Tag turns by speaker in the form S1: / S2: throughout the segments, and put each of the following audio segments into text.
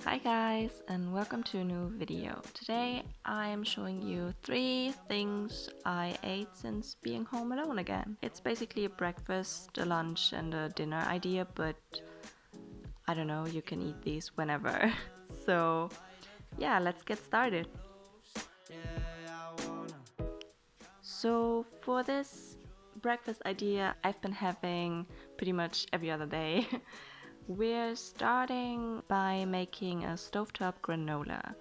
S1: Hi guys, and welcome to a new video. Today I am showing you 3 things I ate since being home alone again. It's basically a breakfast, a lunch and a dinner idea, but I don't know, you can eat these whenever. So yeah, let's get started. So for this breakfast idea I've been having pretty much every other day. We're starting by making a stovetop granola.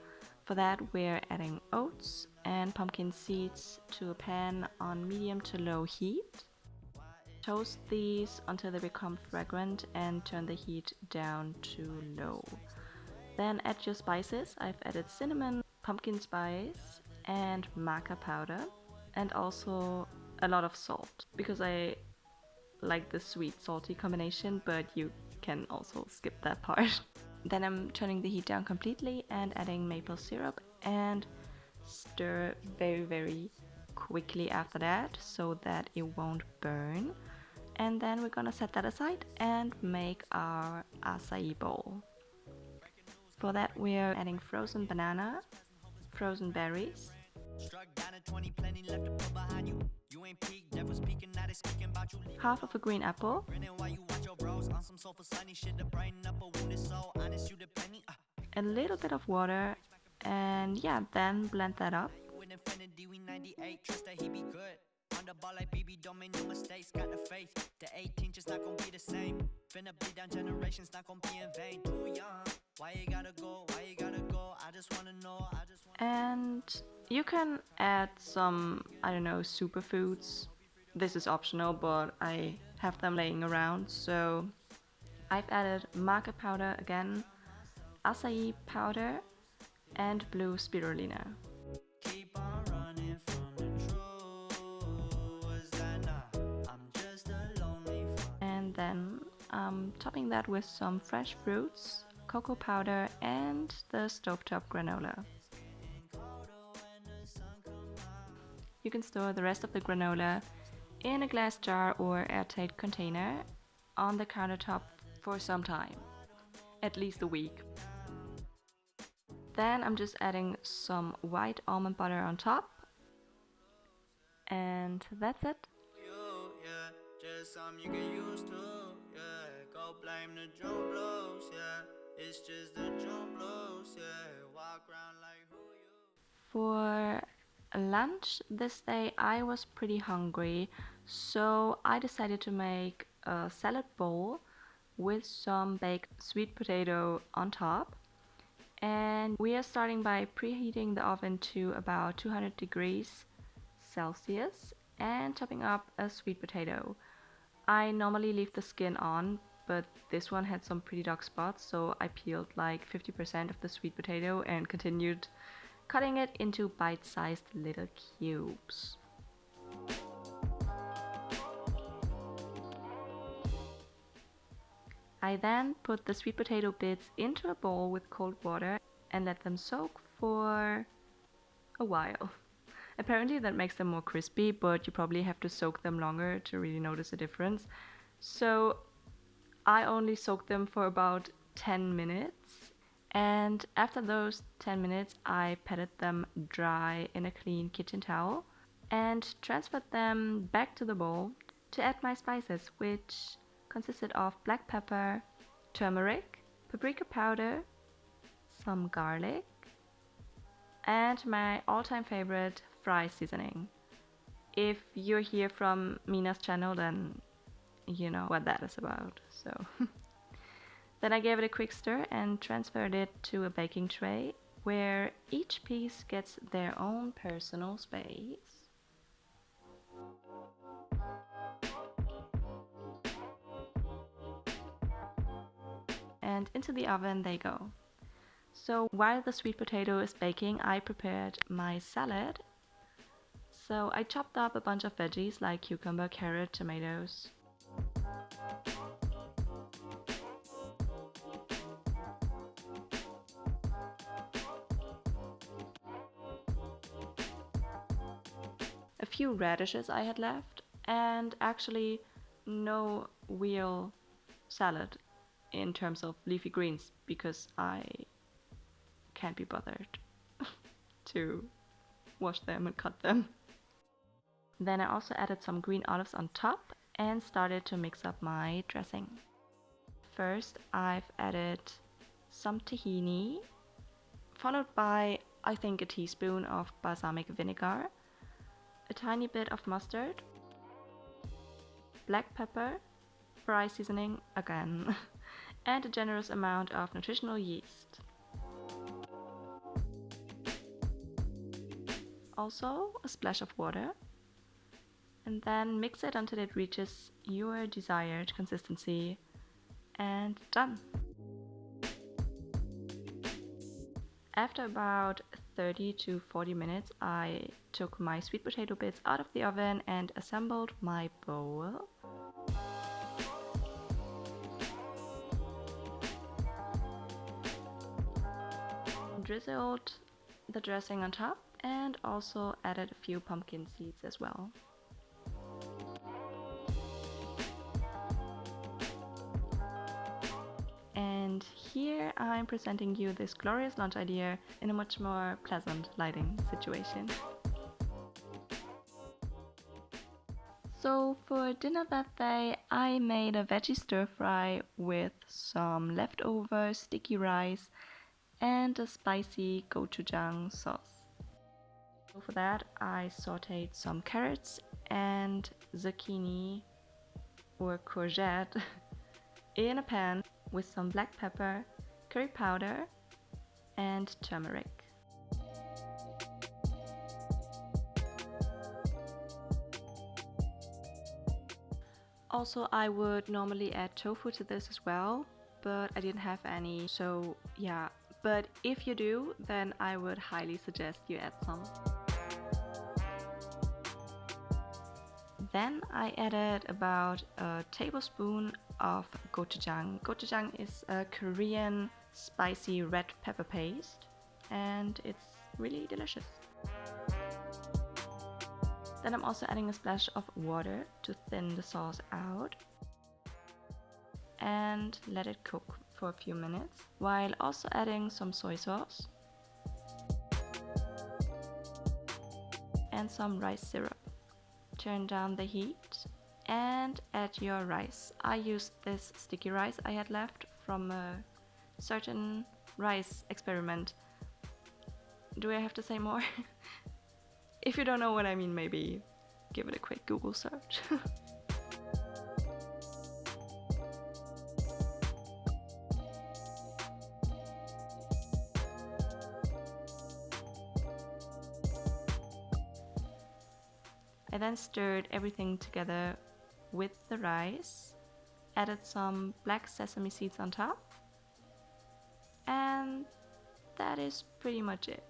S1: For that we're adding oats and pumpkin seeds to a pan on medium to low heat. Toast these until they become fragrant and turn the heat down to low. Then add your spices. I've added cinnamon, pumpkin spice and maca powder, and also a lot of salt because I like the sweet salty combination, but you can also skip that part. Then I'm turning the heat down completely and adding maple syrup and stir very quickly after that so that it won't burn. And then we're gonna set that aside and make our acai bowl. For that we're adding frozen banana, frozen berries, half of a green apple, a little bit of water, and yeah, then blend that up. And you can add some, I don't know, superfoods. This is optional, but I have them laying around, so I've added maca powder again, açaí powder, and blue spirulina. And then topping that with some fresh fruits, cocoa powder, and the stovetop granola. You can store the rest of the granola in a glass jar or airtight container on the countertop for some time, at least a week. Then I'm just adding some white almond butter on top, and that's it. Just something you get used to, yeah. Go blame the drum blows, yeah. It's just the drum blows, yeah. Walk around like who you. For lunch this day I was pretty hungry, so I decided to make a salad bowl with some baked sweet potato on top. And we are starting by preheating the oven to about 200 degrees Celsius and chopping up a sweet potato. I normally leave the skin on, but this one had some pretty dark spots, so I peeled like 50% of the sweet potato and continued cutting it into bite-sized little cubes. I then put the sweet potato bits into a bowl with cold water and let them soak for a while. Apparently that makes them more crispy, but you probably have to soak them longer to really notice a difference. So I only soaked them for about 10 minutes, and after those 10 minutes I patted them dry in a clean kitchen towel and transferred them back to the bowl to add my spices, which consisted of black pepper, turmeric, paprika powder, some garlic, and my all-time favorite, fry seasoning. If you're here from Mina's channel, then you know what that is about. So then I gave it a quick stir and transferred it to a baking tray where each piece gets their own personal space. And into the oven they go. So while the sweet potato is baking, I prepared my salad. So I chopped up a bunch of veggies like cucumber, carrot, tomatoes. A few radishes I had left, and actually no real salad. in terms of leafy greens because I can't be bothered to wash them and cut them. Then I also added some green olives on top and started to mix up my dressing. First, I've added some tahini, followed by I think a teaspoon of balsamic vinegar, a tiny bit of mustard, black pepper, fry seasoning again, and a generous amount of nutritional yeast. Also a splash of water, and then mix it until it reaches your desired consistency, and done. After about 30 to 40 minutes, I took my sweet potato bits out of the oven and assembled my bowl. Drizzled the dressing on top and also added a few pumpkin seeds as well. And here I'm presenting you this glorious lunch idea in a much more pleasant lighting situation. So for dinner that day, I made a veggie stir fry with some leftover sticky rice and a spicy gochujang sauce. So for that, I sauteed some carrots and zucchini or courgette in a pan with some black pepper, curry powder, and turmeric. Also, I would normally add tofu to this as well, but I didn't have any, so yeah. But if you do, then I would highly suggest you add some. Then I added about a tablespoon of gochujang. Gochujang is a Korean spicy red pepper paste, and it's really delicious. Then I'm also adding a splash of water to thin the sauce out and let it cook for a few minutes, while also adding some soy sauce and some rice syrup. Turn down the heat and add your rice. I used this sticky rice I had left from a certain rice experiment. Do I have to say more? If you don't know what I mean, maybe give it a quick Google search. I then stirred everything together with the rice, added some black sesame seeds on top, and that is pretty much it.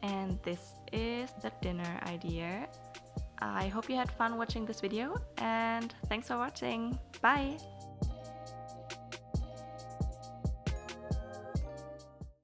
S1: And this is the dinner idea. I hope you had fun watching this video, and thanks for watching. Bye!